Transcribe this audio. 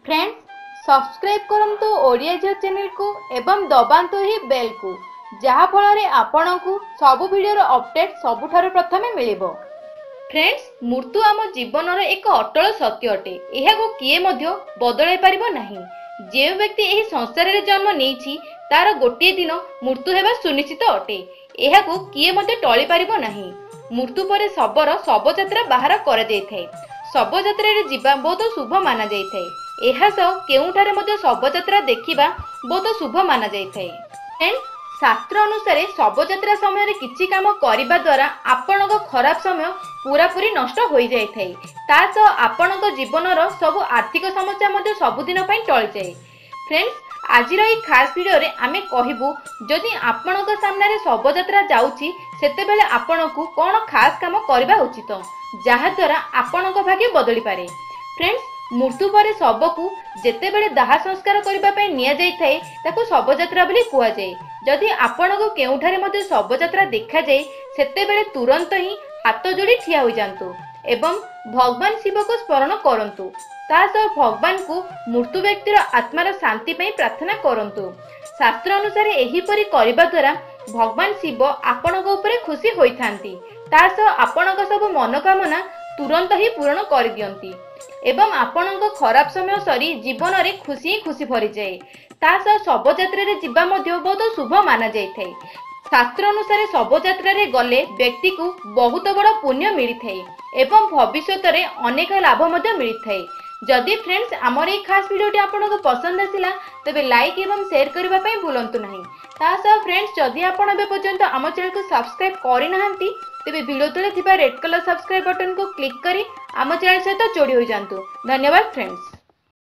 Friends subscribe करंतु ओडिया जियो channel को एवं दबांतु ही बेल को जहा फल आपण को सब वीडियो अपडेट सबुठारु प्रथमे मिलिबो। फ्रेंड्स मृत्यु आम जीवन एक अटल सत्य अटे। यह किए मध्य बदलाई पारिबो नहीं। जे व्यक्ति एही संसार रे जन्म नेछि तार गोटे दिन मृत्यु हेबा सुनिश्चित अटे। यह किए मध्य टळी पारिबो नहीं। मृत्यु परे शबर शवयात्रा बाहर करा जायथाय। शवयात्रा रे जीवा बहुत शुभ माना जायथाय। एहा सह केउठारे मध्य शवयात्रा देखिबा बहुत शुभ माना जायथाय। शास्त्र अनुसार शवयात्रा समय किछि काम करिबा द्वारा आपणक खराब समय पूरा पूरी नष्ट हो जायथाय। ता सह आपणक जीवनर सब आर्थिक समस्या मध्य सबुदिन पई टळि जाय। फ्रेंड्स आजिर ई खास वीडियो रे आमे कहिबु जदि आपणक सामने शवयात्रा जाउची सेते बेले आपणकु कोन खास काम करिबा उचित जहा द्वारा आपणक भाग्य बदली पारे। फ्रेंड्स मृत्यु पर शव को जेते बेले दाह संस्कार करिबा पई निया जाय थाए ताको शवयात्रा बोली कुआ जाय। जदि आपणको केउठारे मध्ये शवयात्रा देखा जाय सेते बेले तुरंत ही हाथ जोड़ी ठिया हो जांतु एवं भगवान शिव को स्मरण करंतु। ता सह भगवान को मृत्यु व्यक्तिर आत्मार शांति पई प्रार्थना करंतु। शास्त्र अनुसार एही परि करिबा द्वारा भगवान शिव आपणको ऊपर खुशी होइथांती। ता सह आपणको सब मनोकामना तुरंत ही पूर्ण कर दियंती एवं आपणको खराब समय सरी जीवन रे खुशी खुशी भरी जाए। ता सह शवयात्रा रे जीवा मध्य बहुत शुभ माना जायथाय। शास्त्र अनुसार शवयात्रा रे गले व्यक्ति को बहुत बड़ पुण्य मिलिथाय एवं भविष्यत रे अनेक लाभ मध्य मिलिथाय। जदि फ्रेंड्स आमर এই खास वीडियोटी आपनको पसंद आसिला तबे लाइक एवं शेयर करबा पई भूलंतु नहीं। ता सह फ्रेंड्स जदि आपण बे पर्यंत आम चैनल को सब्सक्राइब करि नाहंती तबे वीडियो तले थिबा रेड कलर सब्सक्राइब बटन को क्लिक करी आम चैनल सहित जोड़ी हो जांतु। धन्यवाद फ्रेंड्स।